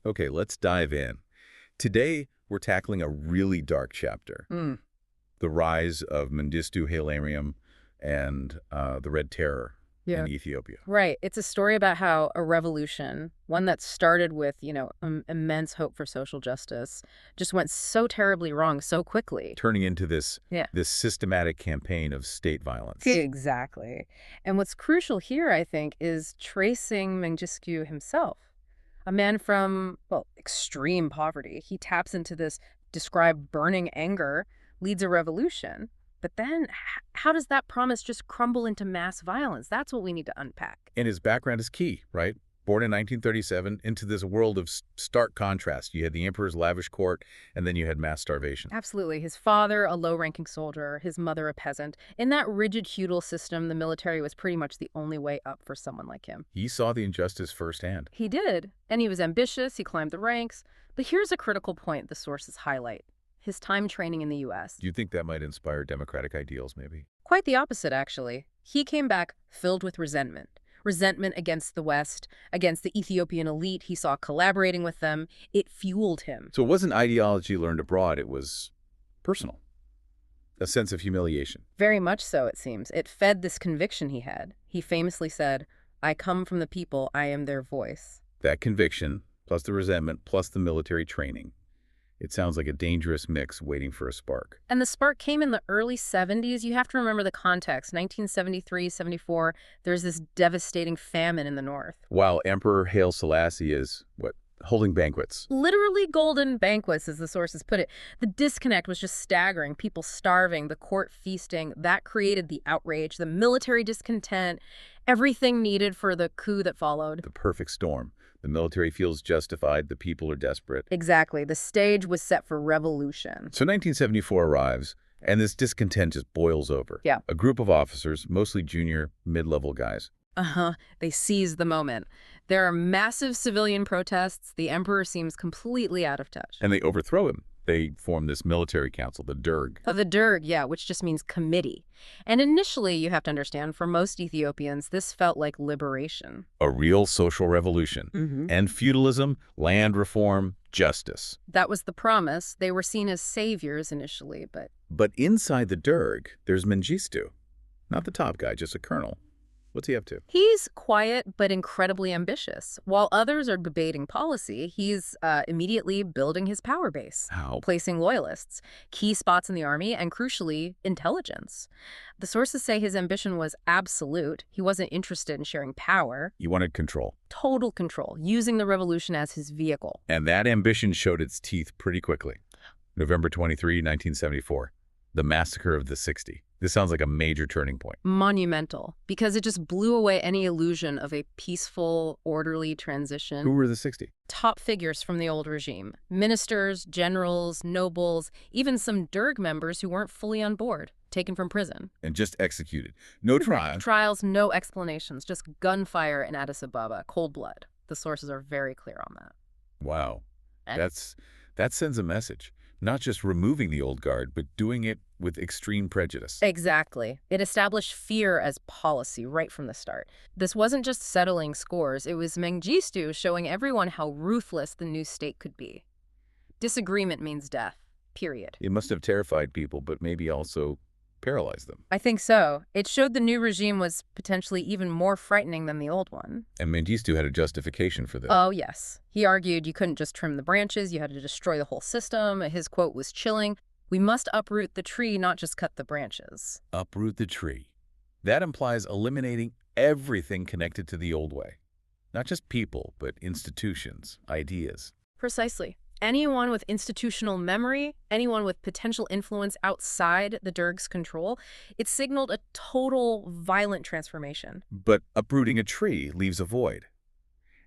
Okay, let's dive in. Today, we're tackling a really dark chapter, Mm, the rise of Mengistu Haile Mariam and the Red Terror yeah. in Ethiopia. Right. It's a story about how a revolution, one that started with, immense hope for social justice, just went so terribly wrong so quickly. Turning into this, Yeah. this systematic campaign of state violence. Exactly. And what's crucial here, I think, is tracing Mengistu himself, a man from, well, extreme poverty. He taps into this described burning anger, leads a revolution. But then how does that promise just crumble into mass violence? That's what we need to unpack. And his background is key, right? Born in 1937 into this world of stark contrast. You had the emperor's lavish court, and then you had mass starvation. Absolutely. His father, a low-ranking soldier, his mother, a peasant. In that rigid feudal system, the military was pretty much the only way up for someone like him. He saw the injustice firsthand. He did, and he was ambitious, he climbed the ranks. But here's a critical point the sources highlight: his time training in the U.S. Do you think that might inspire democratic ideals, maybe? Quite the opposite, actually. He came back filled with resentment. Resentment against the West, against the Ethiopian elite he saw collaborating with them. It fueled him. So it wasn't ideology learned abroad, it was personal. A sense of humiliation. Very much so, it seems. It fed this conviction he had. He famously said, "I come from the people, I am their voice." That conviction, plus the resentment, plus the military training. It sounds like a dangerous mix waiting for a spark. And the spark came in the early 70s. You have to remember the context. 1973, 74, there's this devastating famine in the north. While Emperor Haile Selassie is, holding banquets. Literally golden banquets, as the sources put it. The disconnect was just staggering. People starving, the court feasting. That created the outrage, the military discontent, everything needed for the coup that followed. The perfect storm. The military feels justified, the people are desperate. Exactly. The stage was set for revolution. So 1974 arrives, and this discontent just boils over. Yeah. A group of officers, mostly junior, mid-level guys. They seize the moment. There are massive civilian protests. The emperor seems completely out of touch. And they overthrow him. They form this military council, the Derg. The Derg, yeah, which just means committee. And initially, you have to understand, for most Ethiopians, this felt like liberation. A real social revolution. End feudalism, land reform, justice. That was the promise. They were seen as saviors initially, but... But inside the Derg, there's Mengistu. Not the top guy, just a colonel. What's he up to? He's quiet but incredibly ambitious. While others are debating policy, he's immediately building his power base. How? Placing loyalists, key spots in the army, and crucially, intelligence. The sources say his ambition was absolute. He wasn't interested in sharing power. He wanted control. Total control, using the revolution as his vehicle. And that ambition showed its teeth pretty quickly. November 23, 1974. The Massacre of the 60. This sounds like a major turning point. Monumental, because it just blew away any illusion of a peaceful, orderly transition. Who were the 60? Top figures from the old regime. Ministers, generals, nobles, even some Derg members who weren't fully on board, taken from prison. And just executed. No trial. Trials, no explanations, just gunfire in Addis Ababa, cold blood. The sources are very clear on that. Wow. That sends a message. Not just removing the old guard, but doing it with extreme prejudice. Exactly. It established fear as policy right from the start. This wasn't just settling scores. It was Mengistu showing everyone how ruthless the new state could be. Disagreement means death, period. It must have terrified people, but maybe also paralyzed them. I think so. It showed the new regime was potentially even more frightening than the old one. And Mengistu had a justification for this. Oh, yes. He argued you couldn't just trim the branches, you had to destroy the whole system. His quote was chilling: "We must uproot the tree, not just cut the branches." Uproot the tree. That implies eliminating everything connected to the old way. Not just people, but institutions, ideas. Precisely. Anyone with institutional memory, anyone with potential influence outside the Derg's control, it signaled a total violent transformation. But uprooting a tree leaves a void.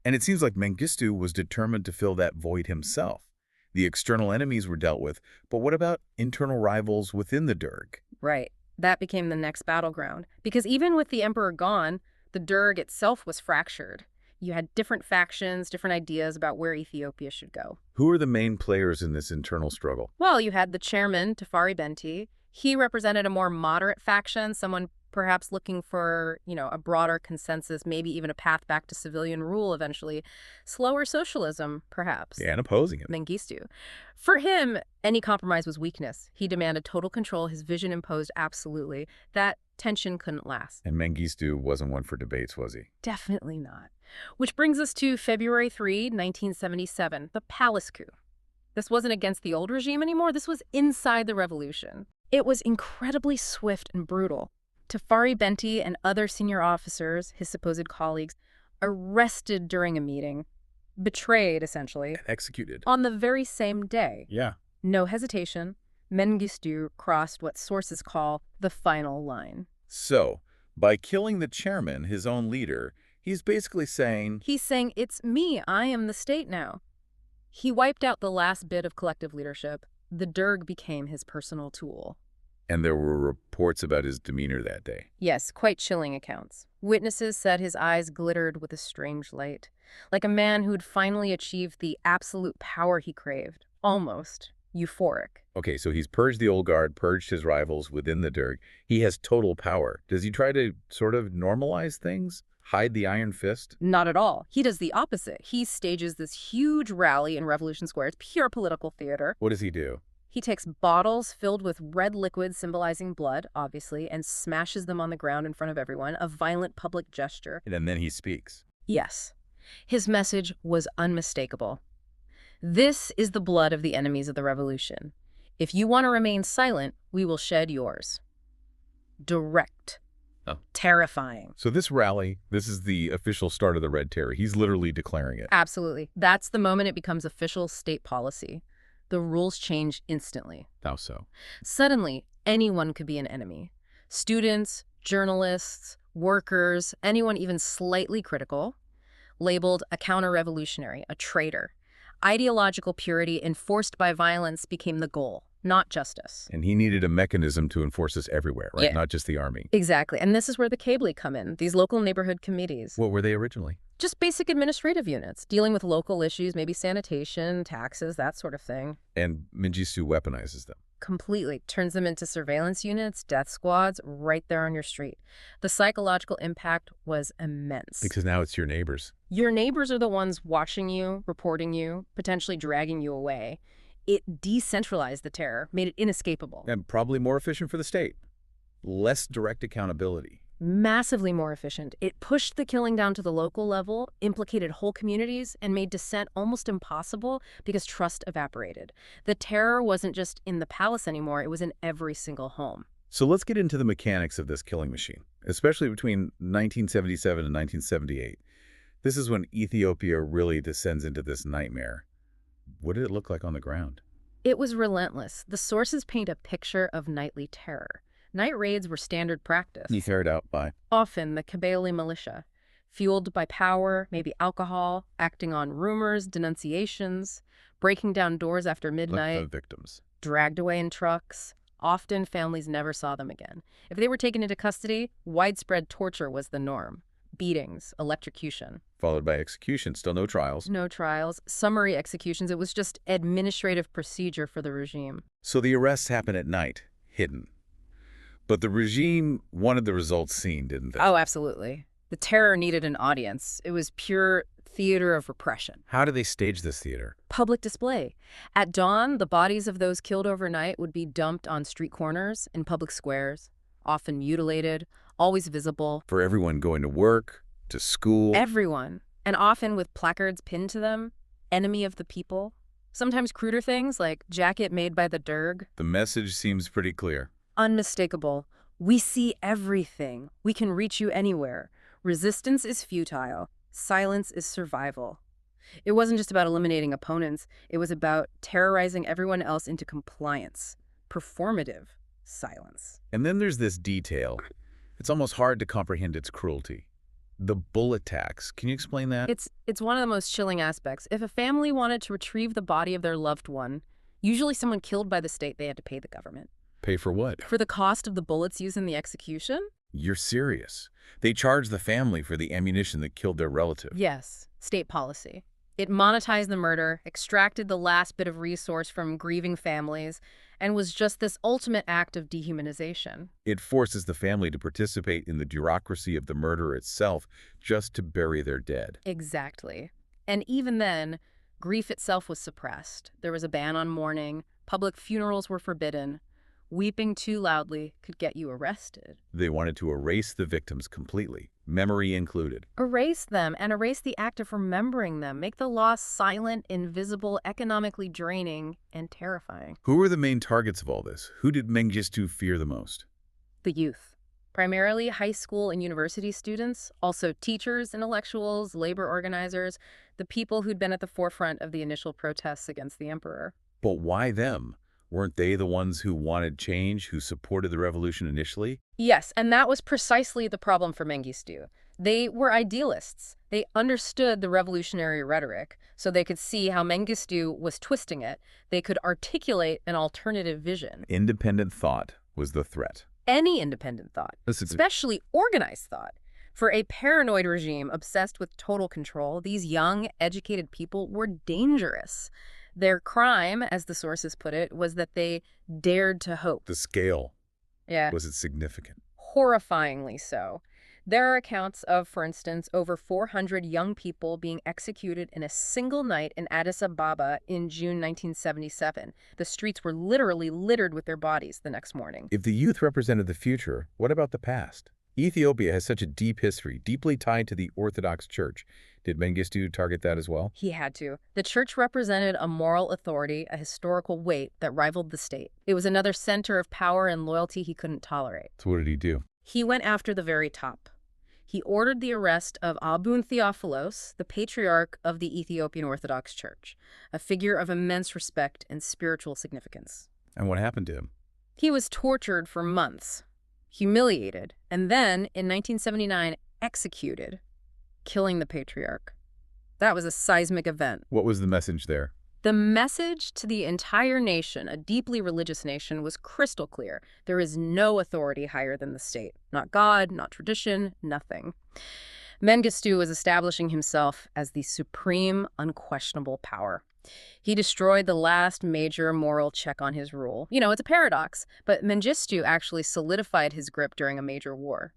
And it seems like Mengistu was determined to fill that void himself. The external enemies were dealt with, but what about internal rivals within the Derg? Right. That became the next battleground. Because even with the emperor gone, the Derg itself was fractured. You had different factions, different ideas about where Ethiopia should go. Who are the main players in this internal struggle? Well, you had the chairman, Tafari Benti. He represented a more moderate faction, someone perhaps looking for, a broader consensus, maybe even a path back to civilian rule eventually. Slower socialism, perhaps. Yeah, and opposing it. Mengistu. For him, any compromise was weakness. He demanded total control. His vision imposed absolutely. That tension couldn't last. And Mengistu wasn't one for debates, was he? Definitely not. Which brings us to February 3, 1977, the palace coup. This wasn't against the old regime anymore. This was inside the revolution. It was incredibly swift and brutal. Tafari Benti and other senior officers, his supposed colleagues, arrested during a meeting, betrayed, essentially, And executed. on the very same day. Yeah. No hesitation, Mengistu crossed what sources call the final line. So, by killing the chairman, his own leader, he's basically saying, He's saying, it's me, I am the state now. He wiped out the last bit of collective leadership. The Derg became his personal tool. and there were reports about his demeanor that day. Yes, quite chilling accounts. Witnesses said his eyes glittered with a strange light, like a man who'd finally achieved the absolute power he craved. Almost euphoric. Okay, so he's purged the old guard, purged his rivals within the Derg. He has total power. Does he try to sort of normalize things? Hide the iron fist? Not at all. He does the opposite. He stages this huge rally in Revolution Square. It's pure political theater. What does he do? He takes bottles filled with red liquid symbolizing blood, obviously, and smashes them on the ground in front of everyone, a violent public gesture. And then he speaks. Yes. His message was unmistakable. This is the blood of the enemies of the revolution. If you want to remain silent, we will shed yours. Direct. Oh. Terrifying. So this rally, this is the official start of the Red Terror. He's literally declaring it. Absolutely. That's the moment it becomes official state policy. The rules change instantly. How so? Suddenly, anyone could be an enemy. Students, journalists, workers, anyone even slightly critical, labeled a counter-revolutionary, a traitor. Ideological purity enforced by violence became the goal, not justice. And he needed a mechanism to enforce this everywhere, right? Yeah. Not just the army. Exactly. And this is where the Kabli come in, these local neighborhood committees. What were they originally? Just basic administrative units, dealing with local issues, maybe sanitation, taxes, that sort of thing. And Mengistu weaponizes them. Completely. Turns them into surveillance units, death squads, right there on your street. The psychological impact was immense. Because now it's your neighbors. Your neighbors are the ones watching you, reporting you, potentially dragging you away. It decentralized the terror, made it inescapable. And probably more efficient for the state. Less direct accountability. Massively more efficient. It pushed the killing down to the local level, implicated whole communities, and made dissent almost impossible because trust evaporated. The terror wasn't just in the palace anymore, it was in every single home. So let's get into the mechanics of this killing machine, especially between 1977 and 1978. This is when Ethiopia really descends into this nightmare. What did it look like on the ground? It was relentless. The sources paint a picture of nightly terror. Night raids were standard practice. Carried out by? Often the Kabyle militia, fueled by power, maybe alcohol, acting on rumors, denunciations, breaking down doors after midnight, The victims. dragged away in trucks. Often families never saw them again. If they were taken into custody, widespread torture was the norm. Beatings, electrocution. Followed by execution. Still no trials. No trials, summary executions. It was just administrative procedure for the regime. So the arrests happen at night, hidden. But the regime wanted the results seen, didn't they? Oh, absolutely. The terror needed an audience. It was pure theater of repression. How do they stage this theater? Public display. At dawn, the bodies of those killed overnight would be dumped on street corners, in public squares, often mutilated, always visible. For everyone going to work, to school. Everyone. And often with placards pinned to them. Enemy of the people. Sometimes cruder things like jacket made by the Derg. The message seems pretty clear. Unmistakable. We see everything. We can reach you anywhere. Resistance is futile. Silence is survival. It wasn't just about eliminating opponents. It was about terrorizing everyone else into compliance. Performative silence. And then there's this detail. It's almost hard to comprehend its cruelty. The bullet tax. Can you explain that? It's one of the most chilling aspects. If a family wanted to retrieve the body of their loved one, usually someone killed by the state, they had to pay the government. Pay for what? For the cost of the bullets used in the execution? You're serious. They charge the family for the ammunition that killed their relative. Yes, state policy. It monetized the murder, extracted the last bit of resource from grieving families, and was just this ultimate act of dehumanization. It forces the family to participate in the bureaucracy of the murder itself just to bury their dead. Exactly. And even then, grief itself was suppressed. There was a ban on mourning, public funerals were forbidden. Weeping too loudly could get you arrested. They wanted to erase the victims completely, memory included. Erase them and erase the act of remembering them. Make the loss silent, invisible, economically draining, and terrifying. Who were the main targets of all this? Who did Mengistu fear the most? The youth. Primarily high school and university students, also teachers, intellectuals, labor organizers, the people who'd been at the forefront of the initial protests against the emperor. But why them? Weren't they the ones who wanted change, who supported the revolution initially? Yes, and that was precisely the problem for Mengistu. They were idealists. They understood the revolutionary rhetoric, so they could see how Mengistu was twisting it. They could articulate an alternative vision. Independent thought was the threat. Any independent thought, especially organized thought. For a paranoid regime obsessed with total control, these young, educated people were dangerous. Their crime, as the sources put it, was that they dared to hope. The scale. Yeah. Was it significant? Horrifyingly so. There are accounts of, for instance, over 400 young people being executed in a single night in Addis Ababa in June 1977. The streets were literally littered with their bodies the next morning. If the youth represented the future, what about the past? Ethiopia has such a deep history, deeply tied to the Orthodox Church. Did Mengistu target that as well? He had to. The church represented a moral authority, a historical weight that rivaled the state. It was another center of power and loyalty he couldn't tolerate. So what did he do? He went after the very top. He ordered the arrest of Abun Theophilos, the patriarch of the Ethiopian Orthodox Church, a figure of immense respect and spiritual significance. And what happened to him? He was tortured for months, humiliated, and then, in 1979, executed, killing the patriarch. That was a seismic event. What was the message there? The message to the entire nation, a deeply religious nation, was crystal clear. There is no authority higher than the state. Not God, not tradition, nothing. Mengistu was establishing himself as the supreme, unquestionable power. He destroyed the last major moral check on his rule. You know, it's a paradox, but Mengistu actually solidified his grip during a major war.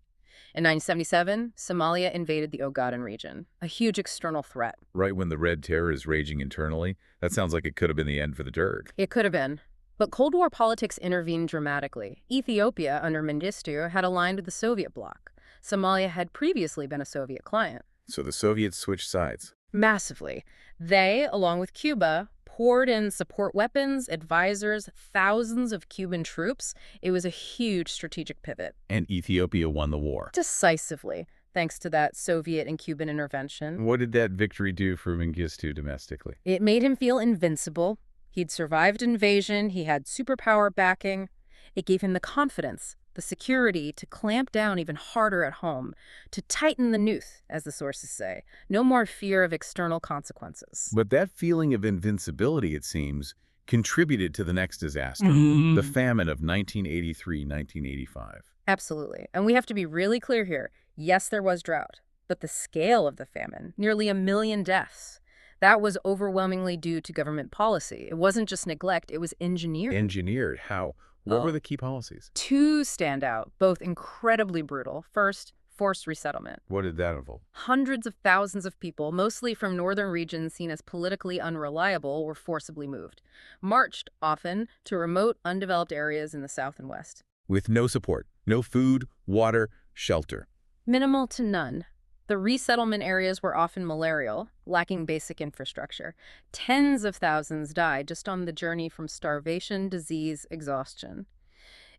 In 1977, Somalia invaded the Ogaden region, a huge external threat. Right when the Red Terror is raging internally? That sounds like it could have been the end for the Derg. It could have been. But Cold War politics intervened dramatically. Ethiopia, under Mengistu, had aligned with the Soviet bloc. Somalia had previously been a Soviet client. So the Soviets switched sides. Massively. They, along with Cuba, poured in support weapons, advisors, thousands of Cuban troops. It was a huge strategic pivot. And Ethiopia won the war. Decisively, thanks to that Soviet and Cuban intervention. What did that victory do for Mengistu domestically? It made him feel invincible. He'd survived invasion. He had superpower backing. It gave him the confidence, the security to clamp down even harder at home, to tighten the noose, as the sources say. No more fear of external consequences. But that feeling of invincibility, it seems, contributed to the next disaster, the famine of 1983-1985. Absolutely. And we have to be really clear here. Yes, there was drought, but the scale of the famine, nearly 1 million deaths, that was overwhelmingly due to government policy. It wasn't just neglect, it was engineered. Engineered? How? What were the key policies? Two stand out, both incredibly brutal. First, forced resettlement. What did that involve? Hundreds of thousands of people, mostly from northern regions seen as politically unreliable, were forcibly moved. Marched, often, to remote, undeveloped areas in the south and west. With no support, no food, water, shelter. Minimal to none. The resettlement areas were often malarial, lacking basic infrastructure. Tens of thousands died just on the journey from starvation, disease, exhaustion.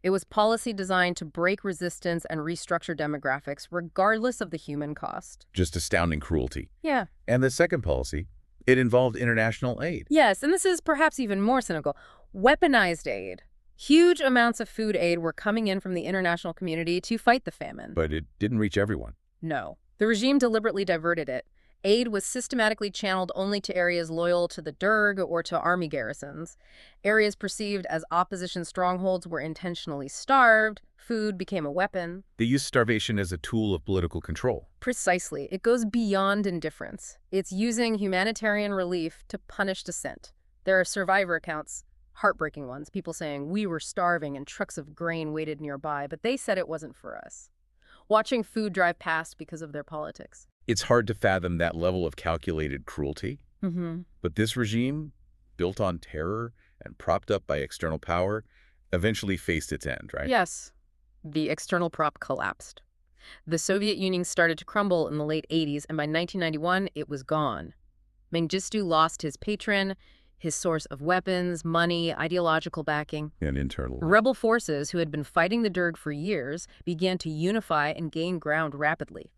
It was policy designed to break resistance and restructure demographics, regardless of the human cost. Just astounding cruelty. Yeah. And the second policy, it involved international aid. Yes, and this is perhaps even more cynical. Weaponized aid. Huge amounts of food aid were coming in from the international community to fight the famine. But it didn't reach everyone. No. The regime deliberately diverted it. Aid was systematically channeled only to areas loyal to the Derg or to army garrisons. Areas perceived as opposition strongholds were intentionally starved. Food became a weapon. They used starvation as a tool of political control. Precisely. It goes beyond indifference. It's using humanitarian relief to punish dissent. There are survivor accounts, heartbreaking ones, people saying, "We were starving and trucks of grain waited nearby, but they said it wasn't for us." Watching food drive past because of their politics. It's hard to fathom that level of calculated cruelty. But this regime, built on terror and propped up by external power, eventually faced its end, right? Yes. The external prop collapsed. The Soviet Union started to crumble in the late 80s, and by 1991, it was gone. Mengistu lost his patron, his source of weapons, money, ideological backing. And internal. Rebel forces, who had been fighting the Derg for years, began to unify and gain ground rapidly.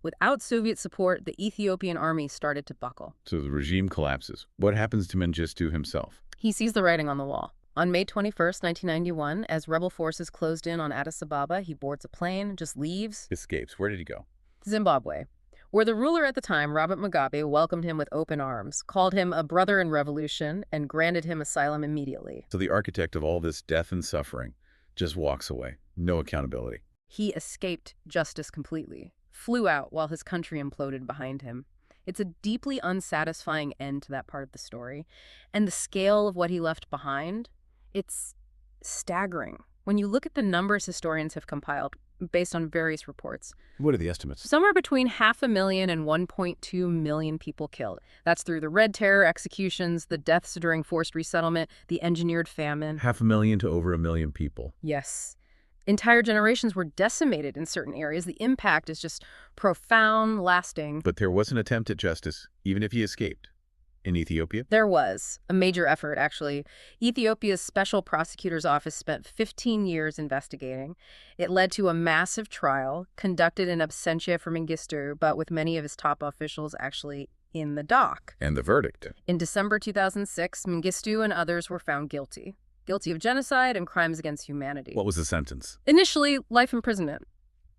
Without Soviet support, the Ethiopian army started to buckle. So the regime collapses. What happens to Mengistu himself? He sees the writing on the wall. On May 21st, 1991, as rebel forces closed in on Addis Ababa, he boards a plane, just leaves. Escapes. Where did he go? Zimbabwe, where the ruler at the time, Robert Mugabe, welcomed him with open arms, called him a brother in revolution, and granted him asylum immediately. So the architect of all this death and suffering just walks away. No accountability. He escaped justice completely, flew out while his country imploded behind him. It's a deeply unsatisfying end to that part of the story. And the scale of what he left behind, it's staggering. When you look at the numbers historians have compiled, based on various reports. What are the estimates? Somewhere between 500,000 and 1.2 million people killed. That's through the Red Terror, executions, the deaths during forced resettlement, the engineered famine. 500,000 to over 1 million people. Yes. Entire generations were decimated in certain areas. The impact is just profound, lasting. But there was an attempt at justice, even if he escaped. In Ethiopia? There was a major effort, actually. Ethiopia's Special Prosecutor's Office spent 15 years investigating. It led to a massive trial conducted in absentia for Mengistu, but with many of his top officials actually in the dock. And the verdict? In December 2006, Mengistu and others were found guilty. Guilty of genocide and crimes against humanity. What was the sentence? Initially, life imprisonment.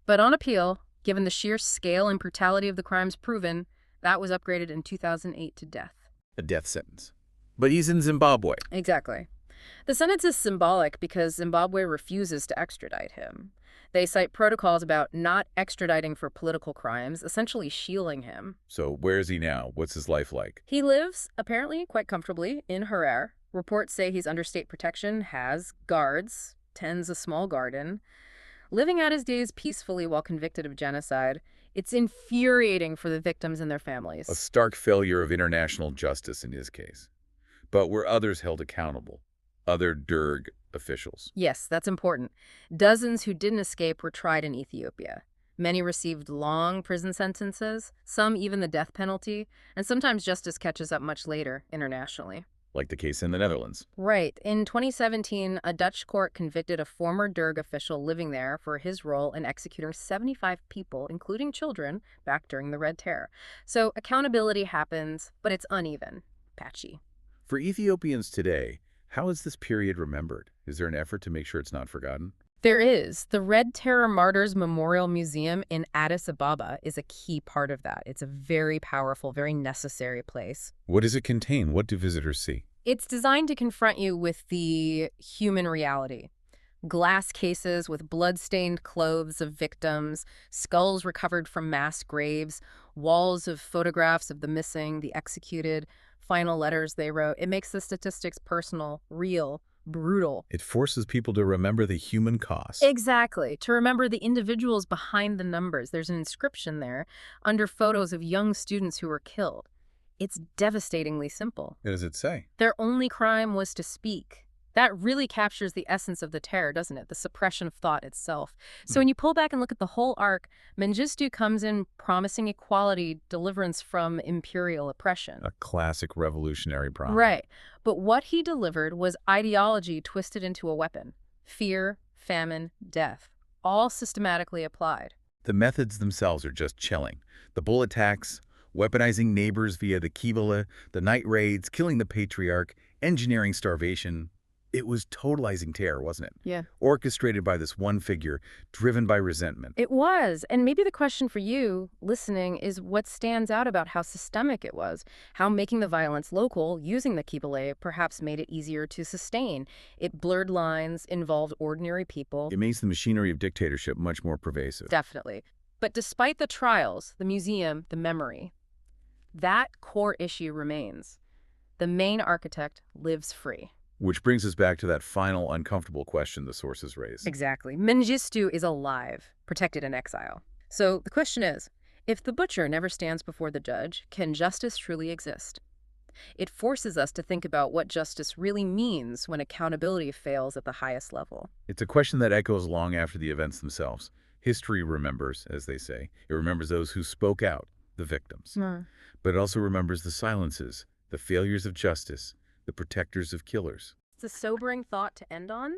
But on appeal, given the sheer scale and brutality of the crimes proven, that was upgraded in 2008 to death. A death sentence. But he's in Zimbabwe. Exactly. The sentence is symbolic because Zimbabwe refuses to extradite him. They cite protocols about not extraditing for political crimes, essentially shielding him. So where is he now? What's his life like? He lives, apparently quite comfortably, in Harare. Reports say he's under state protection, has guards, tends a small garden, living out his days peacefully while convicted of genocide. It's infuriating for the victims and their families. A stark failure of international justice in his case. But were others held accountable? Other Derg officials? Yes, that's important. Dozens who didn't escape were tried in Ethiopia. Many received long prison sentences, some even the death penalty, and sometimes justice catches up much later internationally. Like the case in the Netherlands. Right. In 2017, a Dutch court convicted a former Derg official living there for his role in executing 75 people, including children, back during the Red Terror. So accountability happens, but it's uneven, patchy. For Ethiopians today, how is this period remembered? Is there an effort to make sure it's not forgotten? There is. The Red Terror Martyrs Memorial Museum in Addis Ababa is a key part of that. It's a very powerful, very necessary place. What does it contain? What do visitors see? It's designed to confront you with the human reality. Glass cases with blood-stained clothes of victims, skulls recovered from mass graves, walls of photographs of the missing, the executed, final letters they wrote. It makes the statistics personal, real, brutal. It forces people to remember the human cost. Exactly. To remember the individuals behind the numbers. There's an inscription there under photos of young students who were killed. It's devastatingly simple. What does it say? Their only crime was to speak. That really captures the essence of the terror, doesn't it? The suppression of thought itself. So when you pull back and look at the whole arc, Mengistu comes in promising equality, deliverance from imperial oppression. A classic revolutionary promise. Right. But what he delivered was ideology twisted into a weapon. Fear, famine, death. All systematically applied. The methods themselves are just chilling. The bull attacks, weaponizing neighbors via the Kibale, the night raids, killing the patriarch, engineering starvation. It was totalizing terror, wasn't it? Yeah. Orchestrated by this one figure, driven by resentment. It was. And maybe the question for you, listening, is what stands out about how systemic it was, how making the violence local, using the Kibale, perhaps made it easier to sustain. It blurred lines, involved ordinary people. It makes the machinery of dictatorship much more pervasive. Definitely. But despite the trials, the museum, the memory, that core issue remains. The main architect lives free. Which brings us back to that final uncomfortable question the sources raise. Exactly. Mengistu is alive, protected in exile. So the question is, if the butcher never stands before the judge, can justice truly exist? It forces us to think about what justice really means when accountability fails at the highest level. It's a question that echoes long after the events themselves. History remembers, as they say. It remembers those who spoke out, the victims. But it also remembers the silences, the failures of justice, the protectors of killers. It's a sobering thought to end on.